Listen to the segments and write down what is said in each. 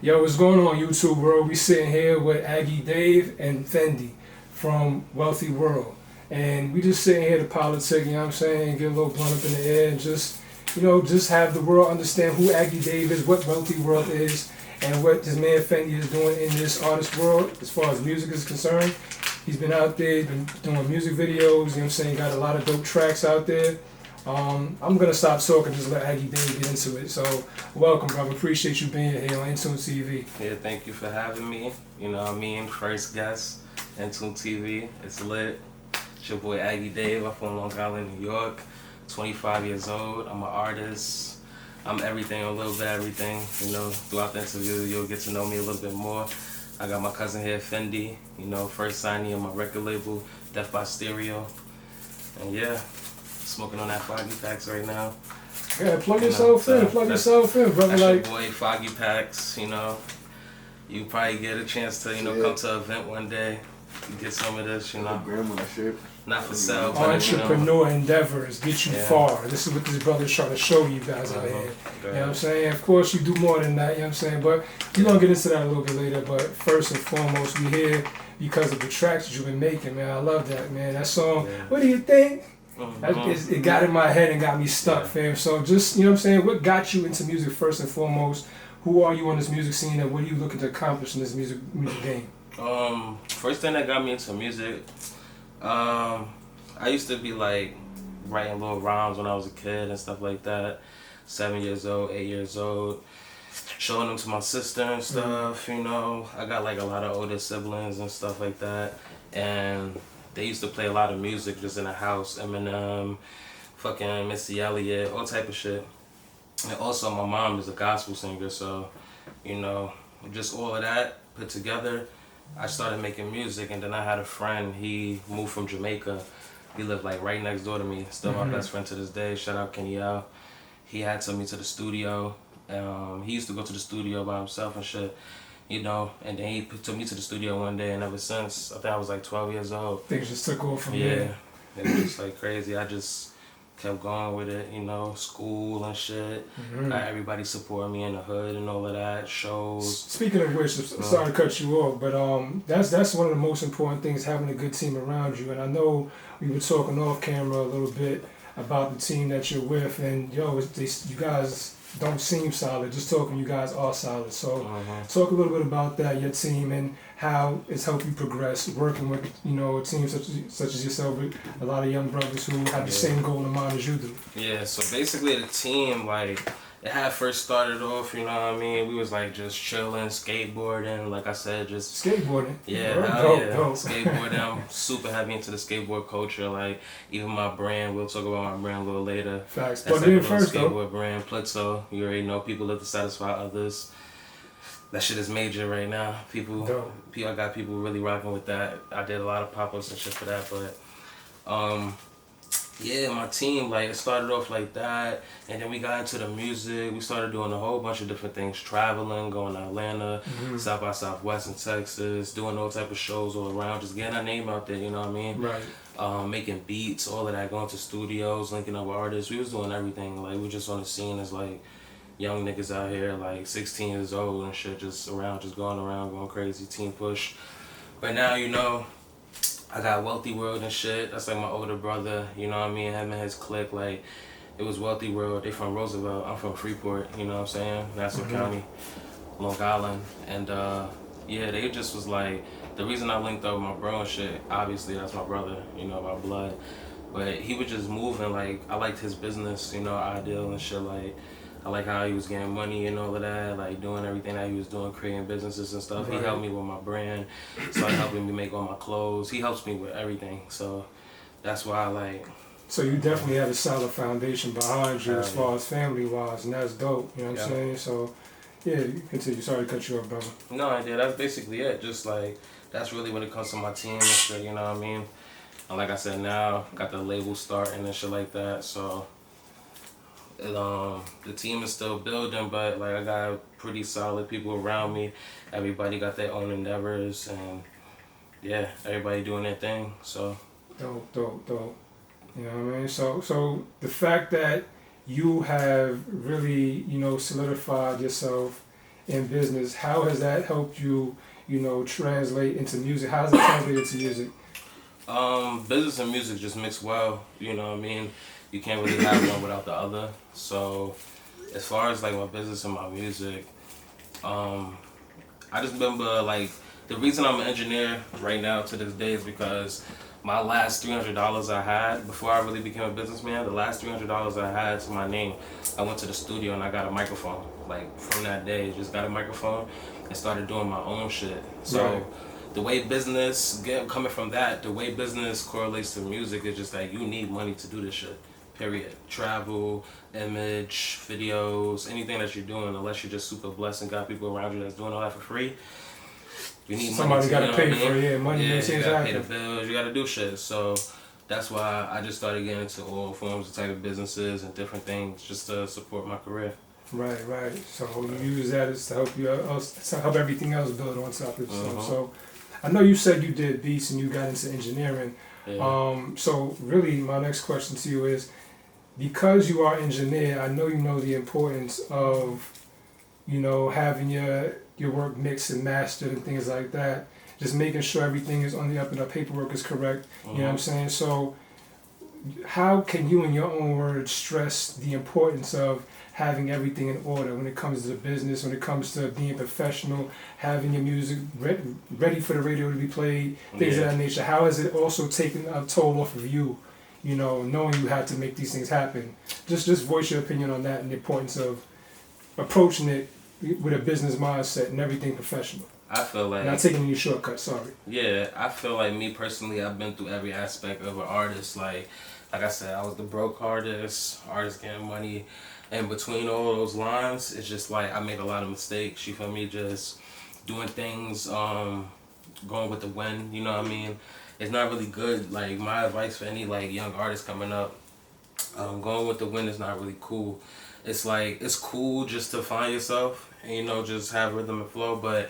Yo, what's going on YouTube world? We sitting here with Aggie Dave and Fendi from Wealthy World. And we just sitting here to politic, you know what I'm saying, get a little blunt up in the air and just, just have the world understand who Aggie Dave is, what Wealthy World is, and what this man Fendi is doing in this artist world as far as music is concerned. He's been out there, he's been doing music videos, you know what I'm saying, got a lot of dope tracks out there. I'm going to stop talking, just let Aggie Dave get into it. So, welcome, brother. Appreciate you being here on Intune TV. Yeah, thank you for having me. You know what I mean? First guest, Intune TV. It's lit. It's your boy Aggie Dave. I'm from Long Island, New York. 25 years old. I'm an artist. I'm everything, a little bit everything. Throughout the interview, you'll get to know me a little bit more. I got my cousin here, Fendi. First signee on my record label, Death by Stereo. And yeah. Smoking on that Foggy Packs right now. Yeah, plug yourself in, brother. That's your boy, Foggy Packs, You probably get a chance to, come to an event one day. You get some of this, Grandma shit. Not for sale, but entrepreneur endeavors get you far. This is what this brother's trying to show you guys out here. You know what I'm saying? Of course, you do more than that, you know what I'm saying? But we're going to get into that a little bit later. But first and foremost, we here because of the tracks that you've been making, man. I love that, man. That song, What Do You Think? It got in my head and got me stuck, fam. So just, you know what I'm saying, what got you into music first and foremost? Who are you on this music scene and what are you looking to accomplish in this music game? First thing that got me into music, I used to be like writing little rhymes when I was a kid and stuff like that. 7 years old, 8 years old. Showing them to my sister and stuff, I got like a lot of older siblings and stuff like that. And they used to play a lot of music just in the house, Eminem, fucking Missy Elliott, all type of shit. And also my mom is a gospel singer, so, just all of that put together, I started making music. And then I had a friend, he moved from Jamaica. He lived like right next door to me, still my best friend to this day, shout out Kenny L. He had took me to the studio. He used to go to the studio by himself and shit. And then he took me to the studio one day, and ever since, I think I was like 12 years old. Things just took off from there. Yeah, it was just like crazy. I just kept going with it, school and shit. Everybody supported me in the hood and all of that, shows. Speaking of which, sorry to cut you off, but that's one of the most important things, having a good team around you. And I know we were talking off camera a little bit about the team that you're with, and you guys don't seem solid. Just talking, you guys are solid. So talk a little bit about that, your team, and how it's helped you progress working with a team such as yourself, with a lot of young brothers who have the same goal in mind as you do. Yeah, so basically the team, like, it had first started off, we was like just chilling, skateboarding, like I said, just skateboarding. Yeah, dope. Skateboarding. I'm super heavy into the skateboard culture. Like, even my brand, we'll talk about my brand a little later. Facts. That's Plug like in first, skateboard brand, Plitzo. You already know, people live to satisfy others. That shit is major right now. I got people really rocking with that. I did a lot of pop-ups and shit for that, but yeah, my team, like, it started off like that, and then we got into the music. We started doing a whole bunch of different things, traveling, going to Atlanta, South by Southwest in Texas, doing all type of shows all around, just getting our name out there, you know what I mean? Right. Making beats, all of that, going to studios, linking up with artists. We was doing everything. Like, we were just on the scene as, like, young niggas out here, like 16 years old and shit, just going around, going crazy, team push. But now, I got Wealthy World and shit. That's like my older brother, you know what I mean? Him and his clique, like, it was Wealthy World. They from Roosevelt. I'm from Freeport, you know what I'm saying? Nassau County, Long Island. And yeah, they just was like, the reason I linked up with my bro and shit, obviously that's my brother, by blood. But he was just moving, like, I liked his business, ideal and shit, like, I like how he was getting money and all of that, like doing everything that he was doing, creating businesses and stuff. Right. He helped me with my brand, started helping me make all my clothes. He helps me with everything, so that's why I like. So you definitely have a solid foundation behind you as far as family-wise, and that's dope, you know what I'm saying? So, yeah, you continue. Sorry to cut you off, brother. No, I did. That's basically it. Just like, that's really when it comes to my team and shit, you know what I mean? And like I said, now, got the label starting and shit like that, so. The team is still building, but like I got pretty solid people around me. Everybody got their own endeavors, and yeah, everybody doing their thing. So dope. You know what I mean? So the fact that you have really, solidified yourself in business. How has that helped you, translate into music? How does it translate into music? Business and music just mix well. You know what I mean? You can't really have one without the other. So, as far as like my business and my music, I just remember like the reason I'm an engineer right now to this day is because my last $300 I had before I really became a businessman, the last $300 I had to my name, I went to the studio and I got a microphone. Like from that day, just got a microphone and started doing my own shit. So Right. the way business coming from that, the way business correlates to music is just like you need money to do this shit. Period. Travel, image, videos, anything that you're doing, unless you're just super blessed and got people around you that's doing all that for free. You need Somebody money. got to pay for it. Yeah, money Yeah, makes you things gotta pay the happen. bills. You gotta do shit. So that's why I just started getting into all forms of type of businesses and different things just to support my career. Right, right. So you use that as to help you to help everything else build on top of itself. So I know you said you did beats and you got into engineering. Yeah. So really, my next question to you is, because you are engineer, I know you know the importance of, having your work mixed and mastered and things like that. Just making sure everything is on the up and up, paperwork is correct. You know what I'm saying? So how can you, in your own words, stress the importance of having everything in order when it comes to the business, when it comes to being professional, having your music ready for the radio to be played, things of that nature? How has it also taken a toll off of you, knowing you had to make these things happen? Just voice your opinion on that and the importance of approaching it with a business mindset and everything professional. I feel like Not taking any shortcuts, sorry. Yeah, I feel like me personally, I've been through every aspect of an artist. Like I said, I was the broke artist getting money. And between all those lines, it's just like I made a lot of mistakes. You feel me? Just doing things, going with the wind. You know what I mean? It's not really good. Like my advice for any like young artists coming up, going with the wind is not really cool. It's like it's cool just to find yourself and just have rhythm and flow, but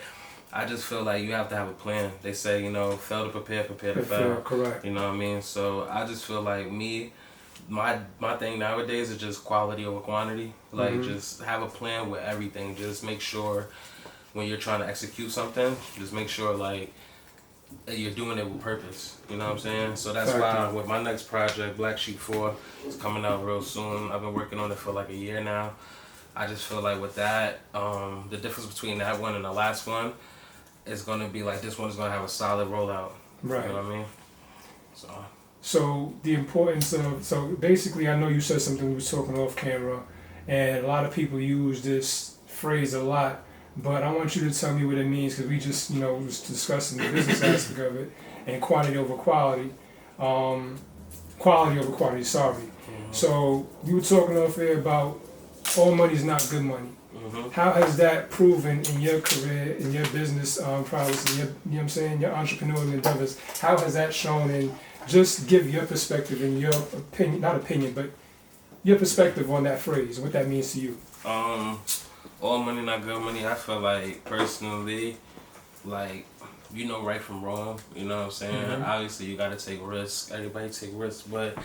I just feel like you have to have a plan. They say, fail to prepare, prepare to fail. Correct. You know what I mean? So I just feel like my thing nowadays is just quality over quantity. Like just have a plan with everything. Just make sure when you're trying to execute something, just make sure like that you're doing it with purpose. You know what I'm saying? So that's why with my next project, Black Sheep 4, is coming out real soon. I've been working on it for like a year now. I just feel like with that, the difference between that one and the last one, it's gonna be like this one's gonna have a solid rollout. Right. You know what I mean? So the importance of basically, I know you said something we were talking off camera, and a lot of people use this phrase a lot, but I want you to tell me what it means, because we just was discussing the business aspect of it and quantity over quality, quality over quantity. Sorry. So we were talking off air about all money is not good money. How has that proven in your career, in your business prowess, in your entrepreneurial endeavors? How has that shown in, just give your perspective and your opinion, not opinion, but your perspective on that phrase, what that means to you? All money not good money. I feel like personally, like right from wrong. You know what I'm saying? Obviously, you gotta take risks. Everybody take risks, but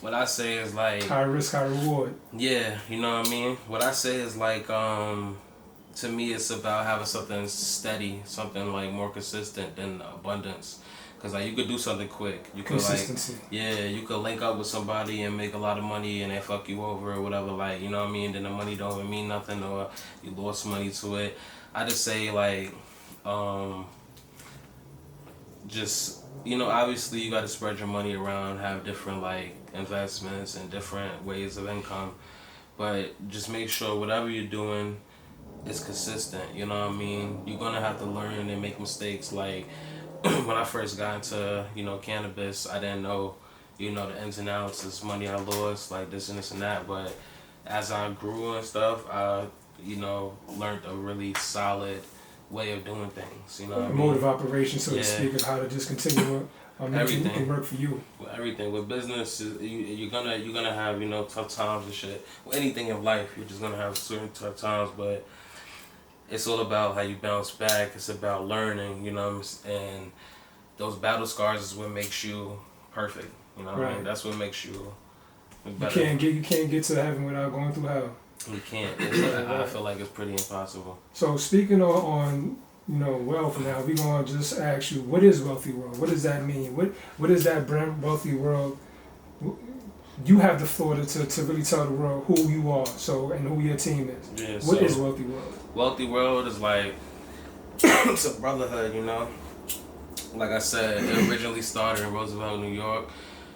what I say is like high risk, high reward. Yeah, you know what I mean? What I say is like to me it's about having something steady, something like more consistent than abundance. Cause like you could do something quick. You could you could link up with somebody and make a lot of money and they fuck you over or whatever, like, you know what I mean? Then the money don't even mean nothing or you lost money to it. I just say like just obviously you gotta spread your money around, have different like investments and different ways of income. But just make sure whatever you're doing is consistent, you know what I mean? You're gonna have to learn and make mistakes. Like when I first got into, cannabis, I didn't know, the ins and outs, this money I lost, like this and this and that. But as I grew and stuff, I, learned a really solid way of doing things, you know what I mean? Mode of operation, so to speak, of how to just continue everything can work for you. Everything with business, you're gonna have tough times and shit. With anything in life, you're just gonna have certain tough times, but it's all about how you bounce back. It's about learning, and those battle scars is what makes you perfect. You know what I mean? That's what makes you better. You can't get to heaven without going through hell. We can't. I feel like it's pretty impossible. So speaking on wealth now, we're gonna just ask you, what is wealthy world? What does that mean? What is that brand wealthy world? You have the floor to really tell the world who you are, and who your team is. Yeah, What is wealthy world? Wealthy world is like it's a brotherhood, you know. Like I said, it originally started in Roosevelt, New York.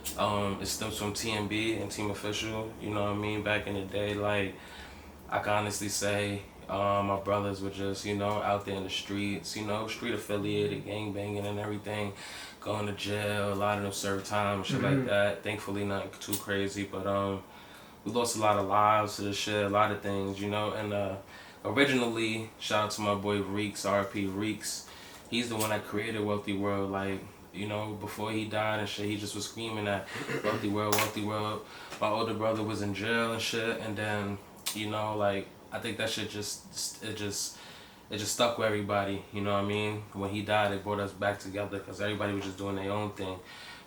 It stems from TMB and Team Official. You know what I mean? Back in the day, like I can honestly say, my brothers were just, out there in the streets, street affiliated, gang banging and everything, going to jail. A lot of them served time and shit like that. Thankfully, nothing too crazy, but we lost a lot of lives to this shit, a lot of things, And originally, shout out to my boy Reeks, RP Reeks. He's the one that created Wealthy World, like. Before he died and shit, he just was screaming at Wealthy World, Wealthy World. My older brother was in jail and shit, and then, I think that shit just stuck with everybody, you know what I mean? When he died, it brought us back together because everybody was just doing their own thing.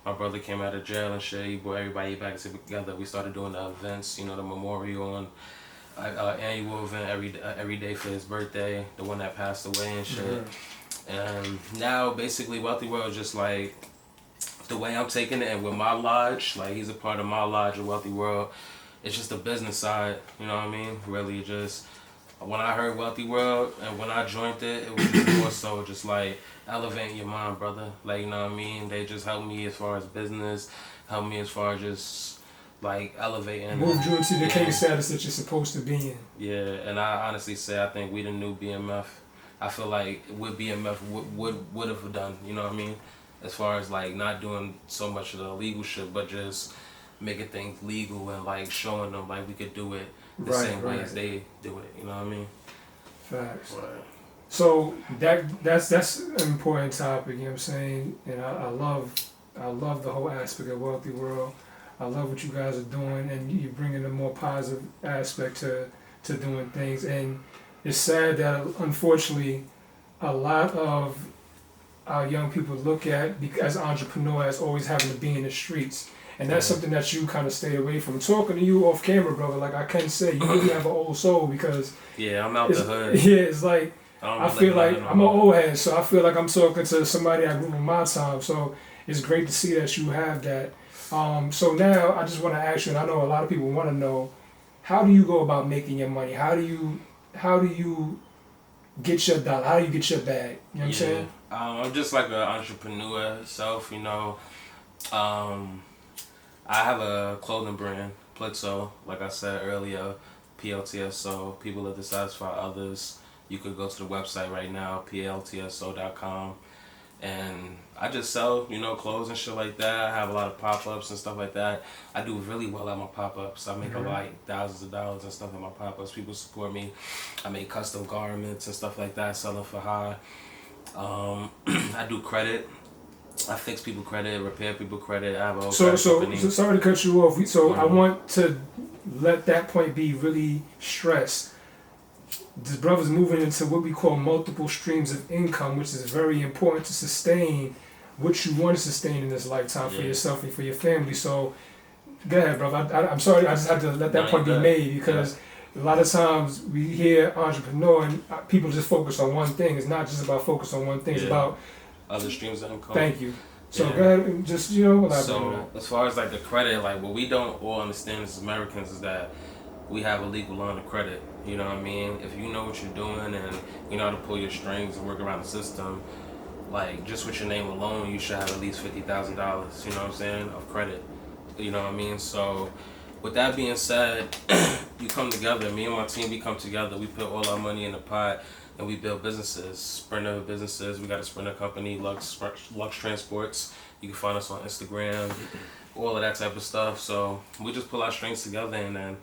My brother came out of jail and shit, he brought everybody back together. We started doing the events, the memorial and annual event every day for his birthday, the one that passed away and shit. And now, basically, Wealthy World is just like the way I'm taking it, and with my lodge, like he's a part of my lodge of Wealthy World. It's just the business side, you know what I mean? Really, just when I heard Wealthy World and when I joined it, it was just more so just like elevating your mind, brother. Like, you know what I mean? They just helped me as far as business, helped me as far as just like elevating. Moved you into the king status that you're supposed to be in. Yeah, and I honestly say I think we the new BMF. I feel like what BMF would have done, you know what I mean? As far as like not doing so much of the illegal shit, but just making things legal and like showing them like we could do it the same way as they do it, you know what I mean? Facts. Right. So that's an important topic, you know what I'm saying? And I love the whole aspect of Wealthy World. I love what you guys are doing, and you're bringing a more positive aspect to doing things. And it's sad that, unfortunately, a lot of our young people look at, as entrepreneur, as always having to be in the streets. And that's something that you kind of stay away from. Talking to you off camera, brother, like I can say, you really have an old soul because... Yeah, I'm out the hood. Yeah, it's like, I feel like, I'm an old head, so I feel like I'm talking to somebody I grew up in my time. So it's great to see that you have that. So now, I just want to ask you, and I know a lot of people want to know, how do you go about making your money? How do you get your dollar? How do you get your bag? You know what I'm saying? I'm just like an entrepreneur self, I have a clothing brand, Plixo, like I said earlier, PLTSO, people that satisfy others. You could go to the website right now, pltso.com. And I just sell, clothes and shit like that. I have a lot of pop-ups and stuff like that. I do really well at my pop-ups. I make like thousands of dollars and stuff at my pop-ups. People support me. I make custom garments and stuff like that, selling for high. I do credit. I fix people credit, repair people credit. I have a whole company. So sorry to cut you off. I want to let that point be really stressed. This brother's moving into what we call multiple streams of income, which is very important to sustain what you want to sustain in this lifetime for yourself and for your family. So, go ahead, brother. I'm sorry, I just had to let that point be made because a lot of times we hear entrepreneur and people just focus on one thing. It's not just about focus on one thing. It's about other streams of income. Thank you. So go ahead and just, elaborate. So as far as like the credit, like what we don't all understand as Americans is that we have a legal line of credit. You know what I mean? If you know what you're doing and you know how to pull your strings and work around the system, like just with your name alone, you should have at least $50,000, you know what I'm saying, of credit. You know what I mean? So with that being said, you come together, me and my team, we come together, we put all our money in the pot and we build businesses, Sprinter businesses. We got a Sprinter company, Lux Transports. You can find us on Instagram, all of that type of stuff. So we just pull our strings together and then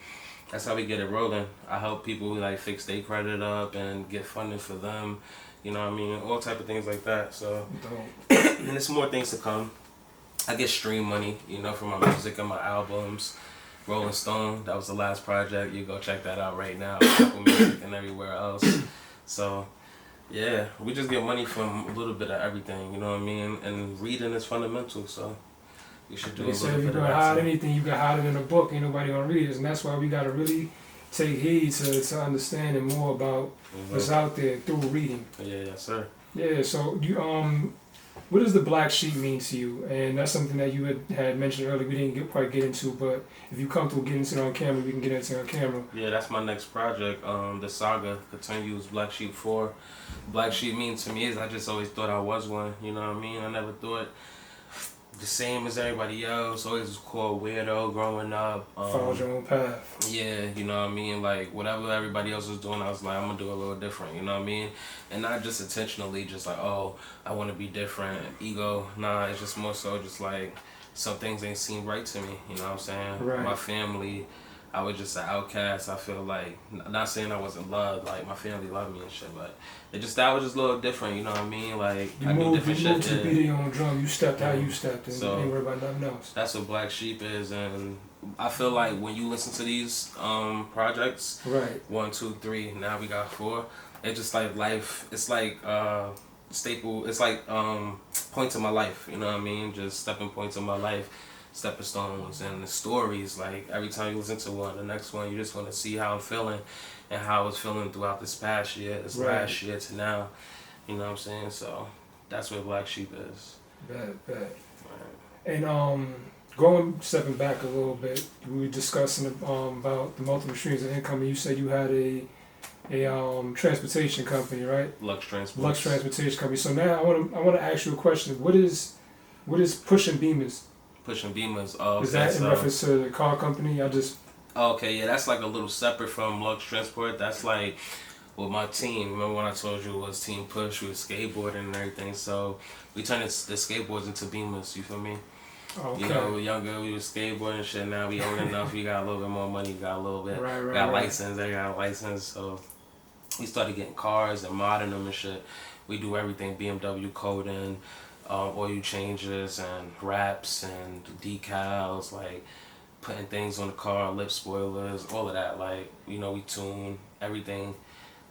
that's how we get it rolling. I help people like fix their credit up and get funding for them. You know what I mean? All type of things like that. So, and there's more things to come. I get stream money, from my music and my albums. Rolling Stone, that was the last project. You go check that out right now. Apple Music and everywhere else. So, yeah, we just get money from a little bit of everything. You know what I mean? And reading is fundamental. So. You should do they say if you can hide anything, you can hide it in a book. Ain't nobody gonna read it, and that's why we gotta really take heed to understanding more about what's out there through reading. Yeah, yes, sir. Yeah. So you what does the black sheep mean to you? And that's something that you had mentioned earlier. We didn't quite get into, but if you comfortable getting into it on camera, we can get into it on camera. Yeah, that's my next project. The saga continues. Black Sheep 4. Black Sheep means to me is I just always thought I was one. You know what I mean? I never thought the same as everybody else. Always was called weirdo growing up. Follow your own path. Yeah, you know what I mean? Like, whatever everybody else was doing, I was like, I'm going to do a little different, you know what I mean? And not just intentionally, just like, oh, I want to be different, ego. Nah, it's just more so just like, some things ain't seem right to me, you know what I'm saying? Right. My family, I was just an outcast. I feel like, not saying I wasn't loved, like, my family loved me and shit, but that was just a little different, you know what I mean? Like, You I do moved different shit. to beat your own drum. You stepped how you stepped, and So, ain't worry about nothing else. That's what Black Sheep is, and I feel like when you listen to these projects, Right. 1, 2, 3, now we got 4. It's just like life. It's like staple. It's like points in my life. You know what I mean? Just stepping points in my life, stepping stones, and the stories. Like every time you listen to one, the next one, you just want to see how I'm feeling, and how I was feeling throughout this past year, this last year to now. You know what I'm saying? So that's what Black Sheep is. Bet. Right. And stepping back a little bit, we were discussing about the multiple streams of income, and you said you had a transportation company, right? Lux Transport. Lux Transportation Company. So now I want to ask you a question. What is Pushing Beamers? Pushing Beamers. Oh, is that in reference to the car company? Okay, yeah, that's like a little separate from Lux Transport. That's like with my team. Remember when I told you it was Team Push with skateboarding and everything? So we turned the skateboards into Beamers. You feel me? Okay. You know, we were younger, we was skateboarding and shit. Now we old enough, we got a little bit more money, got a little bit, got license, they got a license. So we started getting cars and modding them and shit. We do everything, BMW coding, oil changes and wraps and decals, like putting things on the car, lip spoilers, all of that. Like, you know, we tune everything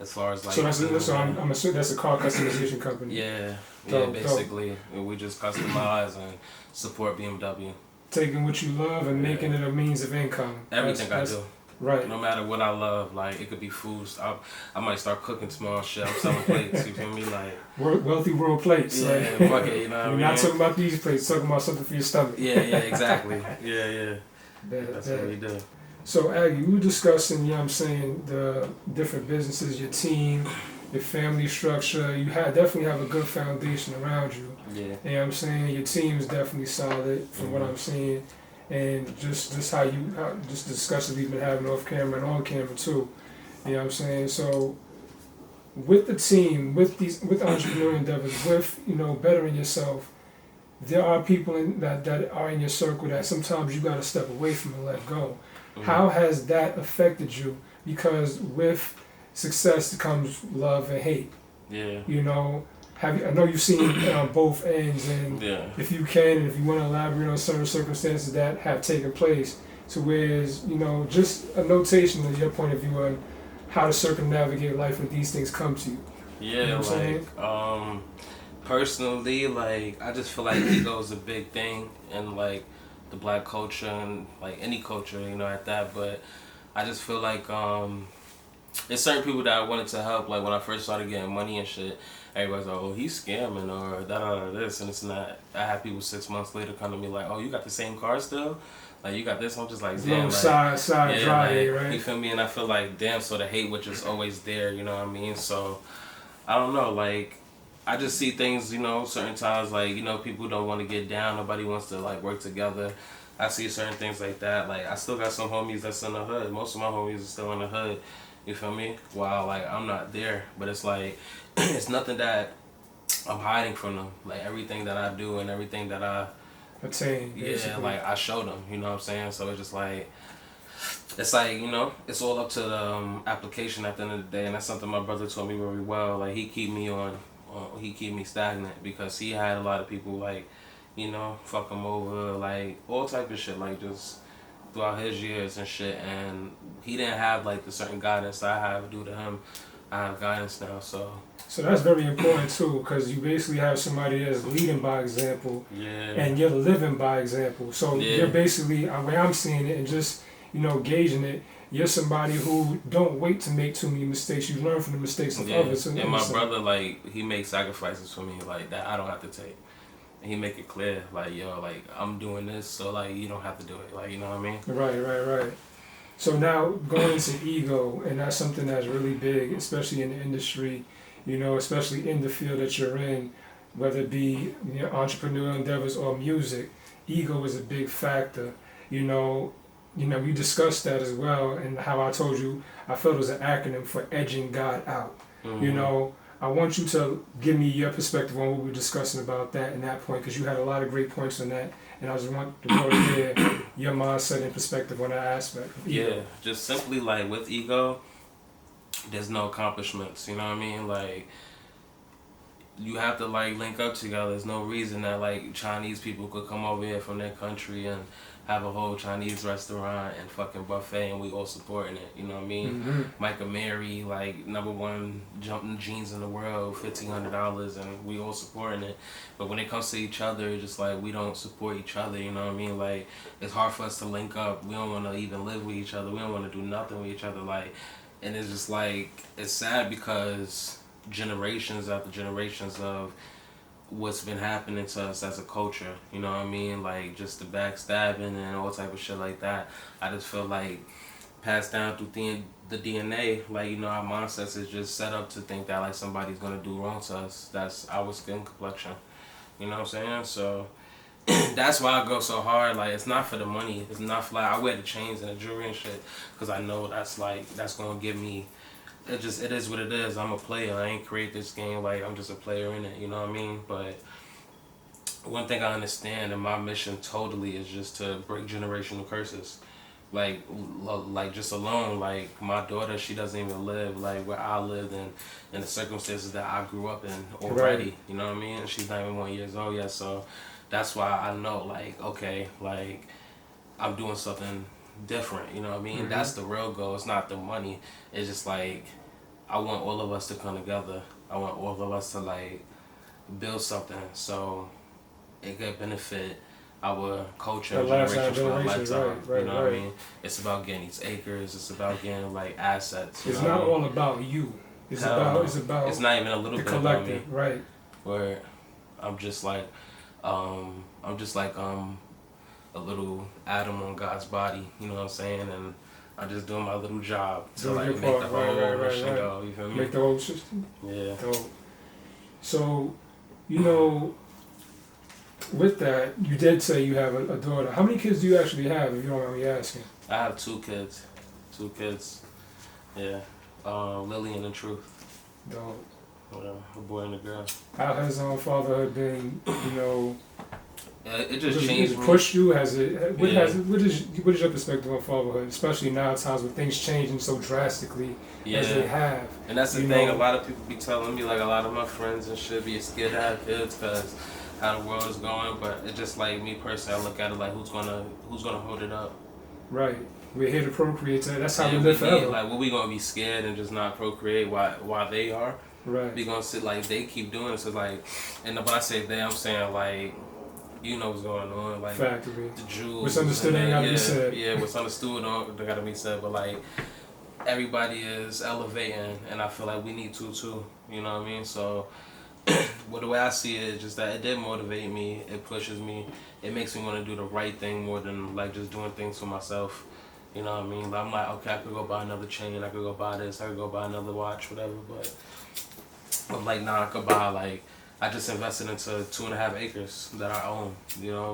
as far as like. So I'm assuming that's a car customization company. Yeah, basically. We just customize and support BMW. Taking what you love and making it a means of income. Everything I do. Right. No matter what I love, like it could be food. I might start cooking tomorrow. Shit, I'm selling plates. You feel me? Like wealthy world plates. Yeah, like, fuck it. You know what I mean? We're not talking about these plates. Talking about something for your stomach. Yeah, exactly. Yeah. That's what we do. So Aggie, we were discussing, you know what I'm saying, the different businesses, your team, your family structure. You definitely have a good foundation around you. Yeah. You know what I'm saying? Your team is definitely solid from what I'm seeing. And just how just the discussions we've been having off camera and on camera too. You know what I'm saying? So with the team, with entrepreneurial endeavors, with, you know, bettering yourself, there are people that are in your circle that sometimes you gotta step away from and let go. Mm-hmm. How has that affected you? Because with success comes love and hate. Yeah. You know, I know you've seen it on both ends, and if you can, and if you want to elaborate on certain circumstances that have taken place, to whereas, you know, just a notation of your point of view on how to circumnavigate life when these things come to you. Yeah, you know what I'm like personally, like I just feel like ego is a big thing in like the black culture and like any culture, you know, at that. But I just feel like there's certain people that I wanted to help. Like when I first started getting money and shit, everybody's like, oh, he's scamming or this, and it's not. I had people 6 months later come to me like, oh, you got the same car still? Like, you got this? I'm just like, damn. Like, side dry, right? You feel me? And I feel like, damn, so the hate was just always there, you know what I mean? So, I don't know, like, I just see things, you know, certain times, like, you know, people don't want to get down. Nobody wants to, like, work together. I see certain things like that. Like, I still got some homies that's in the hood. Most of my homies are still in the hood. You feel me? While, like, I'm not there. But it's like, it's nothing that I'm hiding from them. Like, everything that I do and everything that I attain, basically. Yeah, like, I show them, you know what I'm saying? So it's just like, it's like, you know, it's all up to the application at the end of the day. And that's something my brother told me very well. Like, he keep me stagnant because he had a lot of people, like, you know, fuck him over, like, all type of shit, like, just throughout his years and shit. And he didn't have, like, the certain guidance I have due to him. I have guidance now, so that's very important too, because you basically have somebody that's leading by example, and you're living by example. So you're basically, the way I'm seeing it and just, you know, gauging it, you're somebody who don't wait to make too many mistakes. You learn from the mistakes of others. And my brother, like, he makes sacrifices for me, like, that I don't have to take. And he make it clear, like, yo, like, I'm doing this, so, like, you don't have to do it. Like, you know what I mean? Right. So now going into ego, and that's something that's really big, especially in the industry, especially in the field that you're in, whether it be entrepreneurial endeavors or music, ego is a big factor. We discussed that as well, and how I told you I felt it was an acronym for edging God out. Mm-hmm. I want you to give me your perspective on what we were discussing about that and that point, because you had a lot of great points on that, and I just want to go hear your mindset and perspective on that aspect of ego. Yeah, just simply, like, with ego, there's no accomplishments, you know what I mean? Like, you have to, like, link up together. There's no reason that, like, Chinese people could come over here from their country and have a whole Chinese restaurant and fucking buffet, and we all supporting it, you know what I mean? Mm-hmm. Mike Amiri, like, #1 jumping jeans in the world, $1,500, and we all supporting it. But when it comes to each other, it's just like we don't support each other, you know what I mean? Like, it's hard for us to link up. We don't want to even live with each other. We don't want to do nothing with each other, like, and it's just like, it's sad because generations after generations of what's been happening to us as a culture, you know what I mean? Like, just the backstabbing and all type of shit like that. I just feel like passed down through the DNA, like, our mindsets is just set up to think that, like, somebody's gonna do wrong to us. That's our skin complexion, you know what I'm saying? So that's why I go so hard. Like, it's not for the money. It's not for, like, I wear the chains and the jewelry and shit because I know that's gonna give me. It is what it is. I'm a player. I ain't create this game. Like, I'm just a player in it. You know what I mean? But one thing I understand, and my mission totally is just to break generational curses. Like just alone. Like, my daughter, she doesn't even live like where I lived in the circumstances that I grew up in already. Right. You know what I mean? And she's not even 1 year old yet. So that's why I know, like, okay, like, I'm doing something different, you know what I mean? Mm-hmm. That's the real goal. It's not the money. It's just like, I want all of us to come together. I want all of us to, like, build something so it could benefit our culture, generation for our lifetime. Right, you know what I mean? It's about getting these acres. It's about getting, like, assets. It's not all about you. It's about it's not even a little bit about me. Right. Where I'm just like a little atom on God's body, you know what I'm saying? And I'm just doing my little job to, like, make the whole mission go, you feel me? Make the whole system? Yeah. So, with that, you did say you have a daughter. How many kids do you actually have, if you don't mind me asking? I have 2 kids. 2 kids. Yeah. Lillian and Truth. Dope. Yeah, a boy and a girl. How has fatherhood been, it just changed me. Pushed you? What is your perspective on fatherhood, especially now at times when things changing so drastically as they have? And that's the thing. A lot of people be telling me, like, a lot of my friends and shit be scared to have kids because how the world is going. But it's just like me personally, I look at it like who's gonna hold it up? Right. We're here to procreate. That's how we live forever. Like, what we gonna be scared and just not procreate while they are? Right. We gonna sit like they keep doing it. So, like, and when I say they, I'm saying, like, you know what's going on, like, factory. The Jews. What's understood ain't gotta be said. Yeah, what's understood don't gotta be said. But, like, everybody is elevating, and I feel like we need to too. You know what I mean? So, the way I see it is just that it did motivate me. It pushes me. It makes me want to do the right thing more than, like, just doing things for myself. You know what I mean? Like, I'm like, okay, I could go buy another chain. I could go buy this. I could go buy another watch, whatever. But I'm like, nah, I could buy, like, I just invested into 2.5 acres that I own,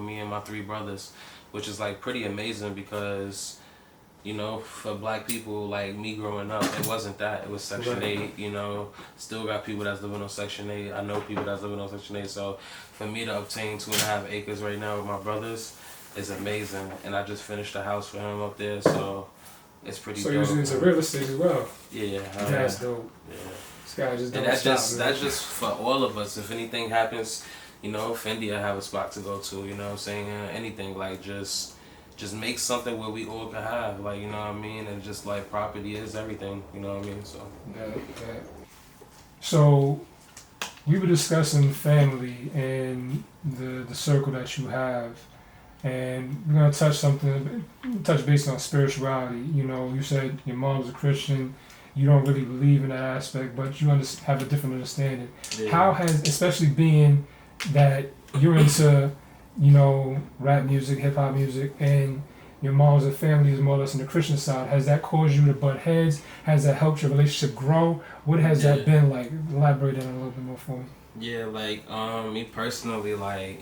me and my 3 brothers, which is, like, pretty amazing because, for black people, like me growing up, it wasn't that. It was Section 8, still got people that's living on Section 8. I know people that's living on Section 8. So for me to obtain 2.5 acres right now with my brothers is amazing. And I just finished a house for him up there, so it's pretty dope. So you're into real estate as well? Yeah. That's dope. Yeah. And that's just for all of us. If anything happens, Fendi will have a spot to go to, you know what I'm saying? Anything, like, just make something where we all can have, like, you know what I mean? And just, like, property is everything, you know what I mean? So So we were discussing family and the circle that you have, and we're gonna touch base on spirituality. You know, you said your mom's a Christian. You don't really believe in that aspect, but you have a different understanding. Yeah. How has, especially being that you're into, you know, rap music, hip hop music, and your mom's family is more or less on the Christian side, has that caused you to butt heads? Has that helped your relationship grow? What has that been like? Elaborate on it a little bit more for me. Yeah, like me personally, like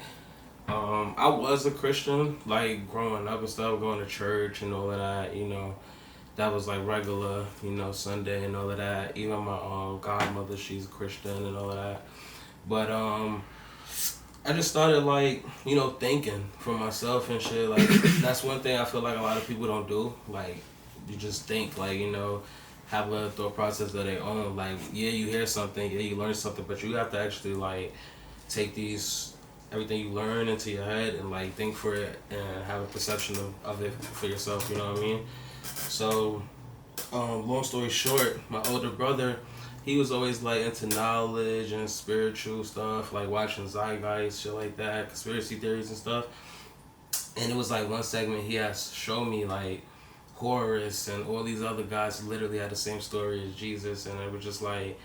I was a Christian, like growing up and stuff, going to church and all of that, you know. That was like regular, you know, Sunday and all of that. Even my godmother, she's a Christian and all of that. But I just started like, you know, thinking for myself and shit. Like that's one thing I feel like a lot of people don't do. Like you just think, like, you know, have a thought process of their own. Like, yeah, you hear something, yeah, you learn something, but you have to actually like take everything you learn into your head and like think for it and have a perception of it for yourself. You know what I mean? So, long story short, my older brother, he was always like into knowledge and spiritual stuff, like watching Zeitgeist, shit like that, conspiracy theories and stuff. And it was like one segment he has showed me like Horus and all these other guys literally had the same story as Jesus, and it was just like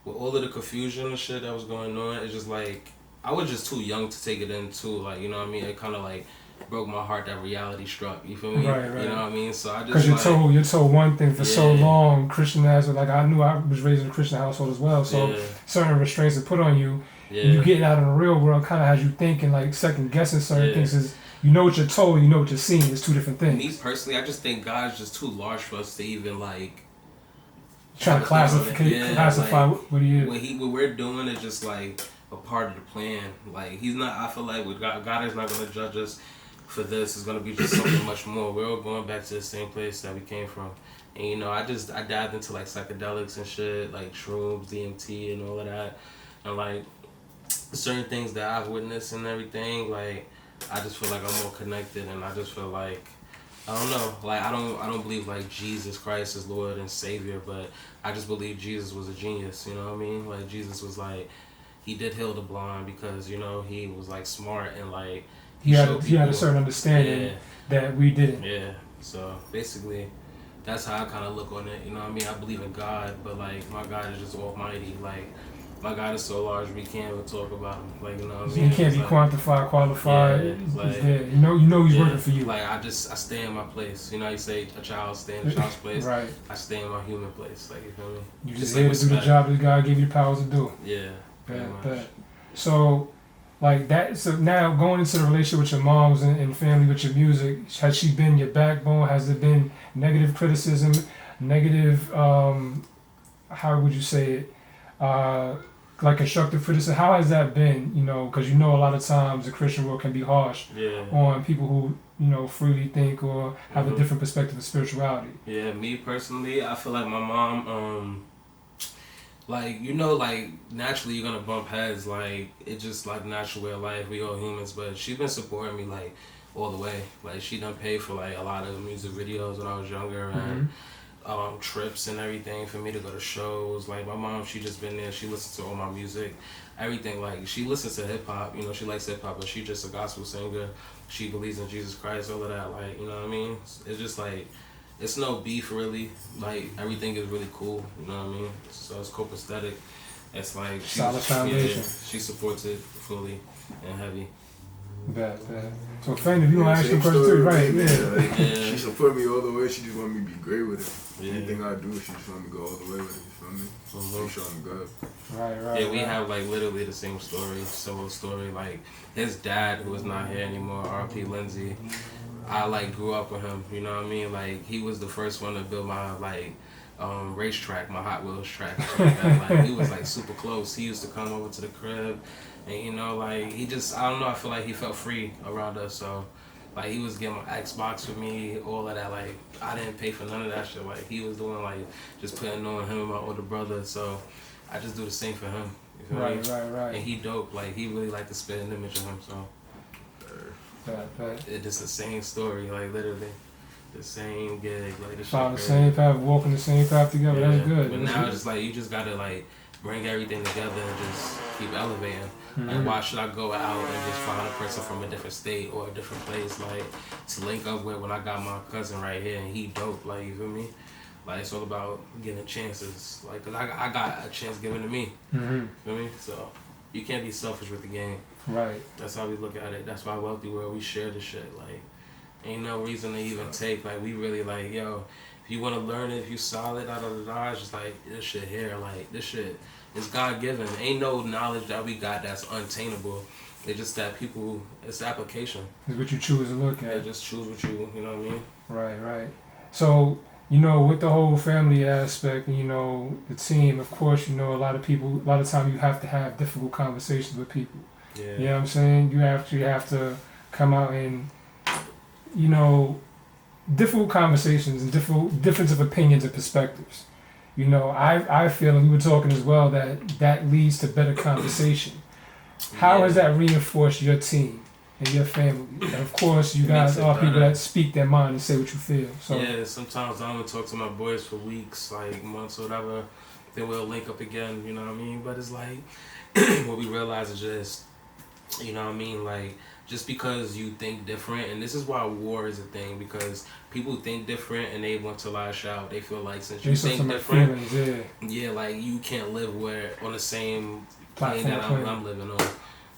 with all of the confusion and shit that was going on, it's just like I was just too young to take it in too, like, you know what I mean? It kind of like broke my heart that reality struck. You feel me? Right. You know what I mean? So I just because you're told one thing for so long. Christian as like I knew I was raised in a Christian household as well. So certain restraints are put on you. Yeah. You getting out in the real world kind of has you thinking like second guessing certain things. Is you know what you're told, you know what you're seeing. It's two different things. Me personally, I just think God's just too large for us to even like try to classify like, what he is. What we're doing is just like a part of the plan. Like he's not. I feel like with God is not going to judge us for this. It's going to be just something much more. We're all going back to the same place that we came from. And you know, I dived into like psychedelics and shit, like shrooms, DMT, and all of that, and like certain things that I've witnessed and everything. Like I just feel like I'm more connected, and I just feel like I don't know. Like I don't believe like Jesus Christ is Lord and Savior, but I just believe Jesus was a genius. You know what I mean? Like Jesus was like he did heal the blind because you know he was like smart and like he had a certain understanding that we didn't. Yeah. So basically, that's how I kind of look on it. You know what I mean? I believe in God, but like my God is just almighty. Like my God is so large we can't even talk about him. Like you know what I mean? He can't be like, quantified, qualified. Yeah, like, he's there. You know he's working for you. Like I stay in my place. You know you say a child stay in a child's place. Right. I stay in my human place. Like you feel me? You just here to do the job that God gave you the powers to do. Yeah. So, like that. So now going into the relationship with your moms and family with your music, has she been your backbone? Has there been negative criticism, negative? How would you say it? Like constructive criticism. How has that been? You know, because you know a lot of times the Christian world can be harsh on people who you know freely think or have a different perspective of spirituality. Yeah, me personally, I feel like my mom. Like, you know, like, naturally you're gonna bump heads, like, it's just, like, natural way of life, we all humans, but she's been supporting me, like, all the way. Like, she done paid for, like, a lot of music videos when I was younger, and trips and everything for me to go to shows. Like, my mom, she just been there, she listens to all my music, everything, like, she listens to hip-hop, you know, she likes hip-hop, but she just a gospel singer, she believes in Jesus Christ, all of that, like, you know what I mean? It's just, like, it's no beef really. Like everything is really cool. You know what I mean? So it's copacetic. It's like solid foundation. She supports it fully and heavy. Bad. So Fendi, you want to ask your question too, right? Yeah. She support me all the way. She just want me to be great with it. Yeah. Anything I do, she just want me to go all the way with it. You feel me? She showing me good. Right. Yeah, we have like literally the same story, similar story. Like his dad, who is not here anymore, R.P. Lindsay. I like grew up with him, you know what I mean? Like he was the first one to build my like racetrack, my Hot Wheels track. Like we was like super close. He used to come over to the crib, and you know like he just I don't know. I feel like he felt free around us. So like he was getting my Xbox with me, all of that. Like I didn't pay for none of that shit. Like he was doing like just putting on him and my older brother. So I just do the same for him. You feel me? Right. And he dope. Like he really liked to spit an image of him. So. It's just the same story, like literally, the same gig, like the found the same path, walking the same path together. That's good. But now it's just like you just gotta like bring everything together and just keep elevating. Like, why should I go out and just find a person from a different state or a different place, like, to link up with when I got my cousin right here and he dope, like, you feel me? Like, it's all about getting chances, like, cause I got a chance given to me, you feel me? So, you can't be selfish with the game. Right. That's how we look at it. That's why Wealthy World, we share the shit, like, ain't no reason to even take, like, we really, like, yo, if you want to learn it, if you solid, it's just like, this shit here, like, this shit is God-given. Ain't no knowledge that we got that's untainable. It's just that people, it's application. It's what you choose to look at. Yeah, just choose what you know what I mean? Right. So, with the whole family aspect, the team, of course, a lot of time you have to have difficult conversations with people. Yeah. You know what I'm saying? You have to come out and, difficult conversations and difference of opinions and perspectives. I feel, and we were talking as well, that leads to better conversation. How has that reinforced your team and your family? And of course, you guys are people that speak their mind and say what you feel. So yeah, sometimes I don't talk to my boys for weeks, like months or whatever. Then we'll link up again, you know what I mean? But it's like, what we realize is just, you know what I mean? Like, just because you think different, and this is why war is a thing, because people think different and they want to lash out. They feel like since you think different, yeah, like you can't live on the same plane that I'm living on.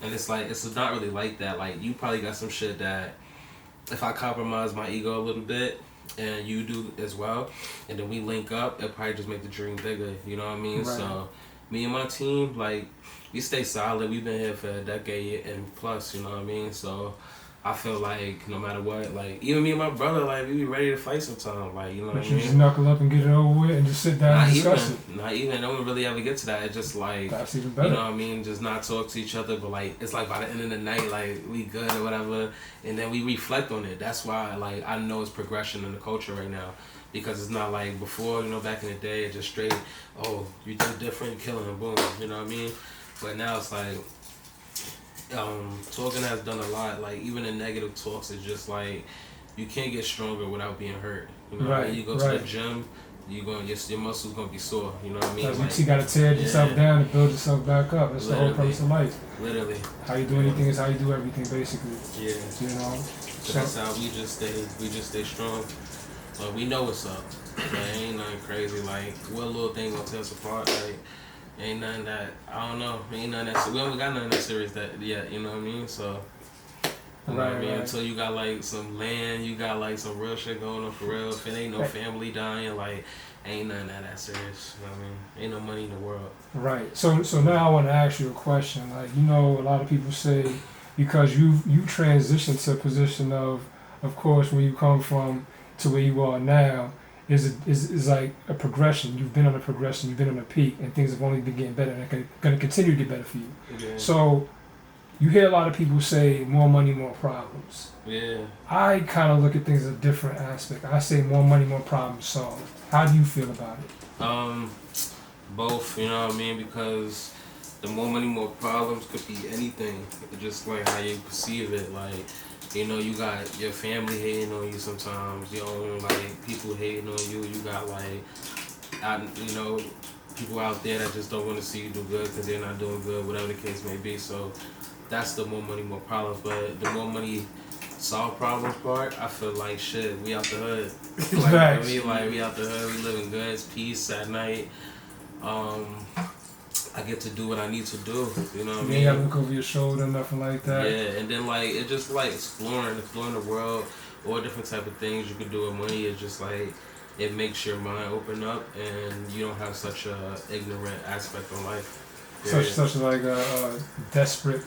And it's like, it's not really like that. Like, you probably got some shit that if I compromise my ego a little bit and you do as well, and then we link up, it'll probably just make the dream bigger, you know what I mean? Right. So me and my team, like, we stay solid. We've been here for a decade and plus, you know what I mean? So I feel like no matter what, like, even me and my brother, like, we be ready to fight sometime, like, you know what I mean? You just knuckle up and get it over with and just sit down and discuss it. Not even, don't really ever get to that. It's just like, that's even better. You know what I mean? Just not talk to each other, but like, it's like by the end of the night, like, we good or whatever, and then we reflect on it. That's why, like, I know it's progression in the culture right now. Because it's not like before, back in the day, it's just straight, oh, you do different, killing him, boom, you know what I mean? But now it's like, talking has done a lot. Like, even the negative talks, it's just like, you can't get stronger without being hurt. You know, right, when you go to the gym, your muscles gonna be sore. You know what I mean? Like, you gotta tear yourself down and build yourself back up. That's the whole purpose of life. Literally. How you do anything is how you do everything, basically. Yeah. So that's how we just stay strong. But we know what's up. Like, ain't nothing crazy. Like, what little thing gonna tear us apart? Like, ain't nothing that, I don't know. Ain't nothing that, we haven't got nothing that serious that yet, you know what I mean? So, you know what I mean? Until you got, like, some land, you got, like, some real shit going on for real. If it ain't no family dying, like, ain't nothing that serious. You know what I mean? Ain't no money in the world. Right. So now I want to ask you a question. Like, a lot of people say, because you transitioned to a position of course, when you come from to where you are now, is like a progression. You've been on a progression, you've been on a peak, and things have only been getting better, and they're going to continue to get better for you. Yeah. So you hear a lot of people say more money, more problems. Yeah. I kind of look at things as a different aspect. I say more money, more problems solved. How do you feel about it? Both, you know what I mean? Because the more money, more problems could be anything. It's just like how you perceive it. Like, you got your family hating on you sometimes. Like, people hating on you. You got, like, people out there that just don't want to see you do good because they're not doing good, whatever the case may be. So that's the more money, more problems. But the more money solve problems part, I feel like shit, we out the hood. Like, we out the hood, we living good, it's peace at night. I get to do what I need to do, you know what I mean? You ain't gotta look over your shoulder, nothing like that. Yeah, and then like, it's just like exploring the world, all different type of things you can do with money. It's just like, it makes your mind open up and you don't have such a ignorant aspect of life. Such like a desperate.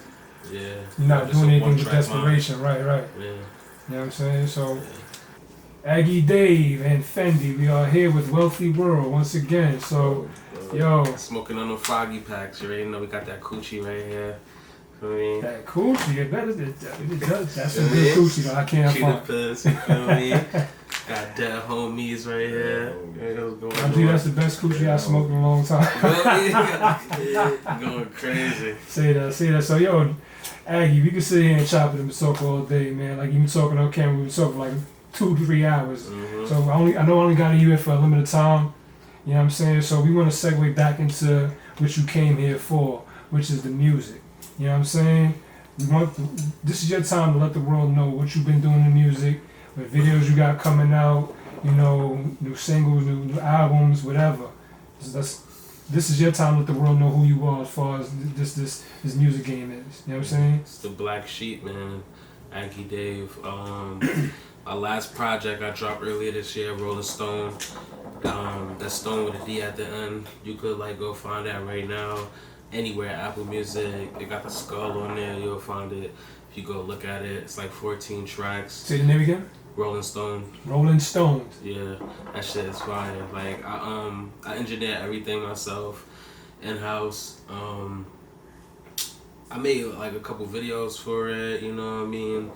Yeah. You're not doing anything with desperation, right. Yeah. You know what I'm saying? So, Aggie Dave and Fendi, we are here with Wealthy World once again. So, yo. Smoking on the Froggy packs, you already know we got that coochie right here. You know what I mean? That coochie, that's some good coochie though, I can't find. Piss, you feel me? Got dead homies right here. I believe that's the best coochie I smoked in a long time. Going crazy. Say that. So, yo, Aggie, we can sit here and chop it and talk all day, man. Like, you been talking on camera, we been talking for like 2 to 3 hours. Mm-hmm. So I know I only got you here for a limited time. You know what I'm saying? So we want to segue back into what you came here for, which is the music. You know what I'm saying? This is your time to let the world know what you've been doing in music, what videos you got coming out, you know, new singles, new albums, whatever. This is your time to let the world know who you are as far as this music game is. You know what I'm saying? It's the Black Sheep, man. Aggie Dave. My last project I dropped earlier this year, Rolling Stone. That Stone with a D at the end. You could like go find that right now. Anywhere, Apple Music. It got the skull on there. You'll find it if you go look at it. It's like 14 tracks. Say the name again. Rolling Stone. Rolling Stones. Yeah, that shit is fire. Like I engineered everything myself, in house. I made like a couple videos for it. You know what I mean?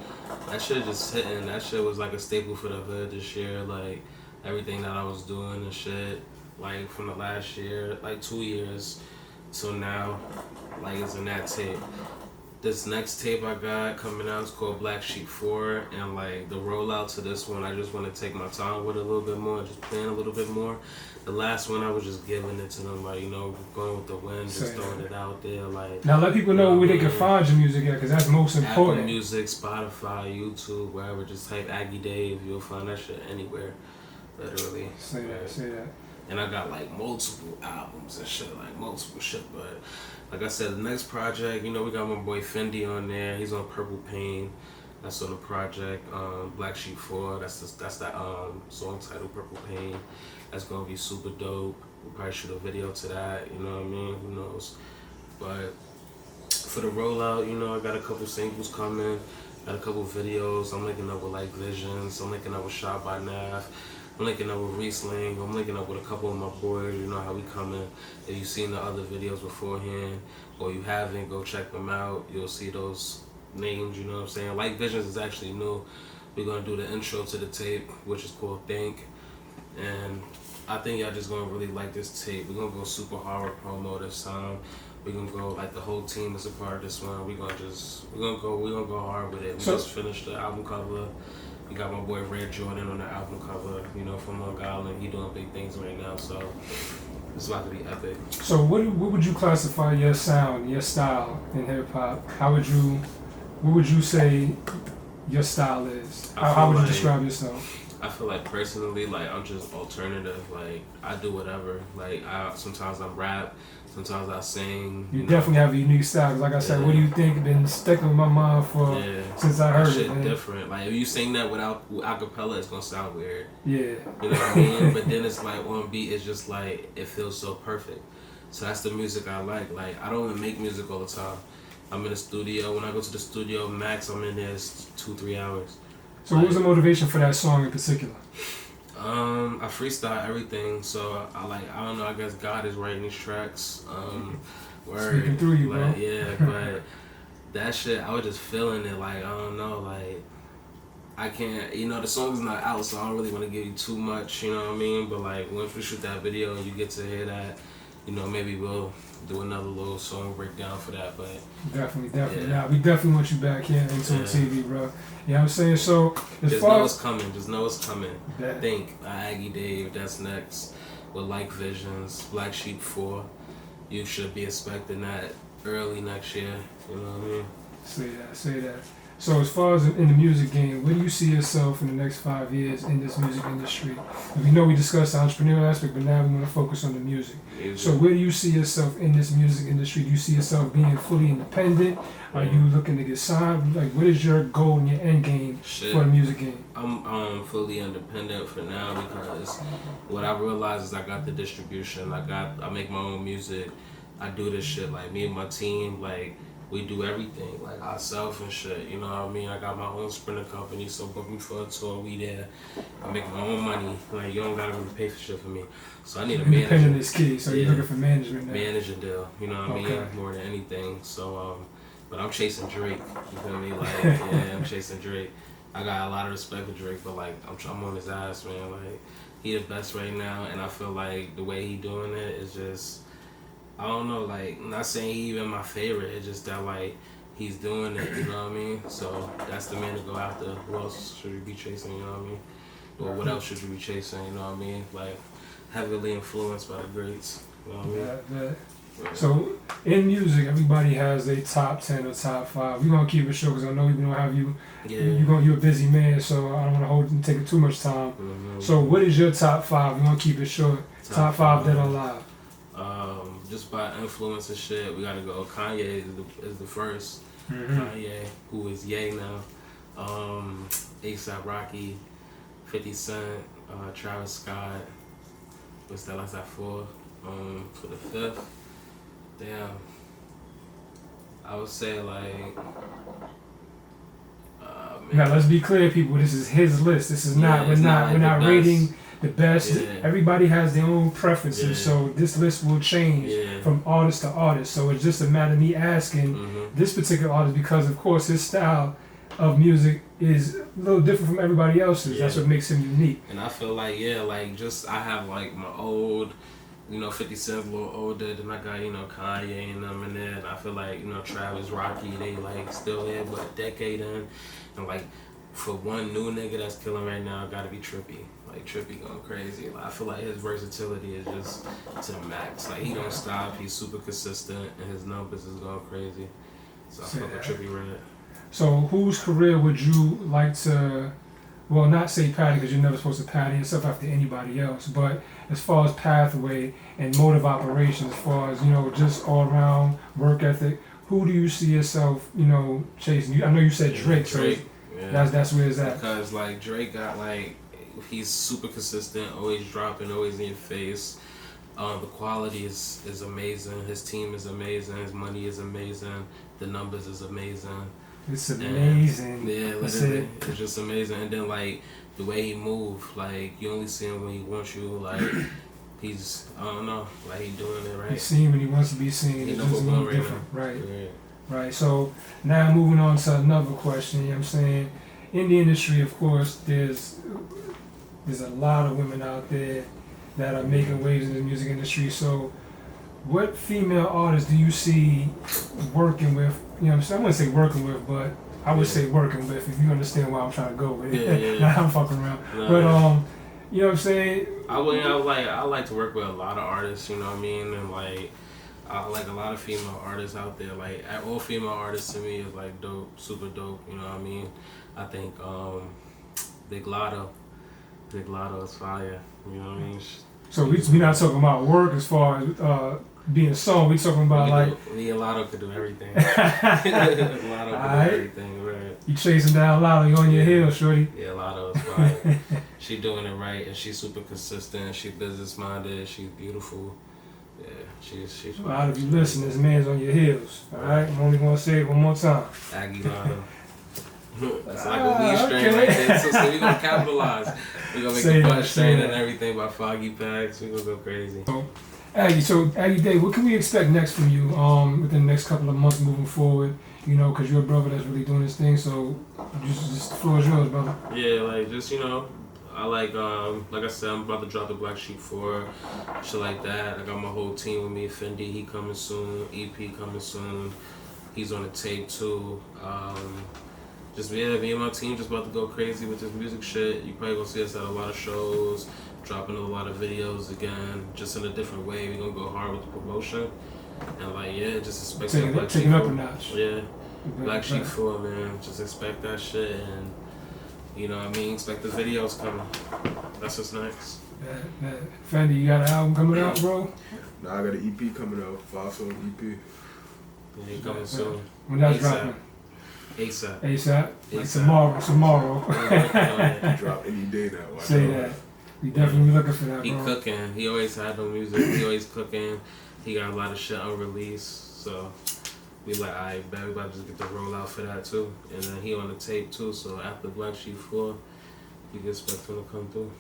That shit just hitting. That shit was like a staple for the hood this year. Like everything that I was doing and shit. Like from the last year, like 2 years. So now, like it's in that tape. This next tape I got coming out is called Black Sheep 4, and like the rollout to this one, I just want to take my time with it a little bit more, just playing a little bit more. The last one I was just giving it to them, like, you know, going with the wind, just throwing it out there, like. Now let people know where they can find your music at, because that's most important. Apple Music, Spotify, YouTube, wherever. Just type Aggie Dave, you'll find that shit anywhere, literally. Say that. And I got like multiple albums and shit, like multiple shit. But like I said, the next project, you know, we got my boy Fendi on there. He's on Purple Pain. That's on the project. Black Sheep 4. That's that song titled Purple Pain. That's gonna be super dope. We'll probably shoot a video to that. You know what I mean? Who knows? But for the rollout, you know, I got a couple singles coming. Got a couple videos. I'm linking up with LikeVisions. I'm linking up with Shot by Nav. I'm linking up with Riesling. I'm linking up with a couple of my boys. You know how we coming. If you've seen the other videos beforehand or you haven't, go check them out. You'll see those names, you know what I'm saying? LikeVisions is actually new. We're going to do the intro to the tape, which is called Think. And I think y'all just going to really like this tape. We're going to go super hard promo this time. We're going to go, like the whole team is a part of this one. We're going to go hard with it. We just finished the album cover. We got my boy Red Jordan on the album cover, you know, from Long Island. He doing big things right now, so it's about to be epic. So what would you classify your sound, your style in hip hop? What would you say your style is? How would you describe yourself? I feel like personally, like I'm just alternative. Like I do whatever. Like sometimes I rap, sometimes I sing. You definitely have a unique style. 'Cause like I said, what do you think been sticking with my mind for since I heard it? Man. Different. Like if you sing that without acapella, it's gonna sound weird. Yeah. You know what I mean? But then it's like on beat, it's just like it feels so perfect. So that's the music I like. Like I don't even make music all the time. I'm in the studio. When I go to the studio, max I'm in there 2-3 hours. So what was the motivation for that song in particular? I freestyle everything, so I don't know, I guess God is writing these tracks. Speaking through you, bro. Yeah, but that shit, I was just feeling it, like, I don't know, like, I can't, you know, the song's not out, so I don't really want to give you too much, you know what I mean? But like, once we shoot that video and you get to hear that, you know, maybe we'll do another little song breakdown for that, but... Definitely. Yeah. Nah, we definitely want you back here into TV, bro. You know what I'm saying? So, just know it's coming. Just know it's coming. Think, Aggie Dave, that's next. With LikeVisions, Black Sheep 4. You should be expecting that early next year. You know what I mean? Say that. So as far as in the music game, where do you see yourself in the next 5 years in this music industry? And we know we discussed the entrepreneurial aspect, but now we want to focus on the music. So where do you see yourself in this music industry? Do you see yourself being fully independent? Are you looking to get signed? Like, what is your goal and your end game for the music game? I'm fully independent for now because what I realized is I got the distribution. I make my own music. I do this shit, like me and my team, like we do everything, like ourselves and shit, you know what I mean? I got my own sprinter company, so book me for a tour, we there. I make my own money, like you don't gotta really pay for shit for me. So I need a manager. Independent is key, so you're looking for management now. Manager deal, you know what I mean? More than anything, so, but I'm chasing Drake, you feel me? Like, yeah, I'm chasing Drake. I got a lot of respect for Drake, but like, I'm on his ass, man. Like, he the best right now, and I feel like the way he doing it is just, I don't know, like, I'm not saying he even my favorite, it's just that, like, he's doing it, you know what I mean? So, that's the man to go after. Who else should you be chasing, you know what I mean? Or what else should you be chasing, you know what I mean? Like, heavily influenced by the greats. You know what I mean? Yeah. Yeah. So in music, everybody has a top 10 or top 5. We're gonna keep it short because I know we don't have you. Yeah. You're a busy man, so I don't want to hold and take it too much time. Mm-hmm. So what is your top 5? We're gonna keep it short. Top 5 that are alive. Just by influence and shit, we gotta go. Kanye is the first. Mm-hmm. Kanye, who is Ye now. ASAP Rocky, 50 Cent, Travis Scott. What's that? That's at 4. For the 5th, damn. I would say like. Now let's be clear, people. This is his list. This is not. We're not rating the best. Yeah. Everybody has their own preferences, Yeah. so this list will change from artist to artist. So it's just a matter of me asking this particular artist because, of course, his style of music is a little different from everybody else's. That's what makes him unique. And I feel like I have like my old. 50 Cent's a little older, then I got, Kanye and them in there, and I feel like, Travis, Rocky, they like still here, but a decade in, and like, for one new nigga that's killing right now, gotta be Trippy. Like, Trippy going crazy. Like, I feel like his versatility is just to the max. Like, he don't stop, he's super consistent, and his numbers is going crazy. So I feel like Trippy Red. So whose career would you like to, well, not say patty because you're never supposed to patty yourself after anybody else, but as far as pathway and mode of operation, as far as, just all around work ethic, who do you see yourself, chasing? I know you said Drake, Drake. So that's where it's at. Because like Drake got like, he's super consistent, always dropping, always in your face. The quality is amazing. His team is amazing. His money is amazing. The numbers is amazing. It's amazing. Yeah, literally, it's just amazing. And then like the way he move, like you only see him when he wants you. Like he's, I don't know, like he doing it right. He's seen when he wants to be seen. He It's know just a what's little going different, right? Yeah. Right. So now moving on to another question. You know what I'm saying? In the industry, of course, there's a lot of women out there that are making waves in the music industry. So what female artists do you see working with? You know what I'm saying? I wouldn't say working with, but I would say working with, if you understand where I'm trying to go with it. Yeah. Nah, I'm fucking around. Nah, But you know what I'm saying? I like to work with a lot of artists, you know what I mean? And like I like a lot of female artists out there. Like all female artists to me is like dope, super dope, you know what I mean? I think Big Lotto is fire, you know what I mean? So we're not talking about work as far as being a song. We're talking about Lotto could do everything. Lotto could do everything, right? You chasing down Lotto, you on your heels, shorty. Yeah, Lotto is fire. She doing it right, and she's super consistent. She's business minded. She's beautiful. Yeah, she's A lot of you listening, this man's on your heels. All right, I'm only gonna say it one more time. Aggie Lotto. That's like a weed strain right there. So we gonna capitalize. We gonna make a butt strain and everything by Foggy Packs. We gonna go crazy. Aggie Day, what can we expect next from you within the next couple of months moving forward? Because you're a brother that's really doing this thing, so just the floor is yours, brother. Yeah, like just I like I said, I'm about to drop the Black Sheep 4, shit like that. I got my whole team with me. Fendi, he coming soon. EP coming soon. He's on the tape too. Me and my team just about to go crazy with this music shit. You probably gonna see us at a lot of shows, dropping a lot of videos again, just in a different way. We gonna go hard with the promotion. And just expect that Black Sheep 4. Up a notch. Yeah. Black Sheep 4, man. Just expect that shit, and you know what I mean? Expect the videos coming. That's what's next. Fendi, you got an album coming out, bro? Nah, I got an EP coming out, 5-song EP. Yeah, he coming soon. When that's dropping? ASAP. Like tomorrow. Drop any day now. Say that. We definitely looking for that, He bro. cooking. He always had no music. He always cooking. He got a lot of shit unreleased. So we like, alright, bet we about to just get the rollout for that too. And then he on the tape too. So after Black Sheep 4, you can expect him to come through.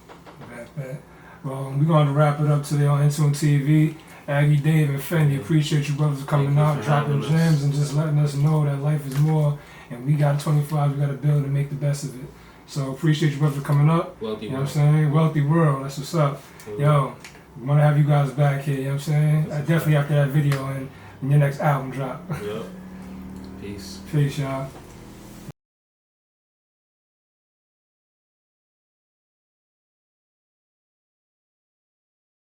Bet. Well, we're going to wrap it up today on Intune TV. Aggie, Dave, and Fendi, appreciate you brothers coming out, dropping gems, and just letting us know that life is more. And we got 24 hours we got to build and make the best of it. So appreciate you brothers coming up. Wealthy you know what I'm saying? Wealthy world, that's what's up. Yo, we want to have you guys back here, you know what I'm saying? Definitely after that video and when your next album drop. Yep. Peace. Peace, y'all.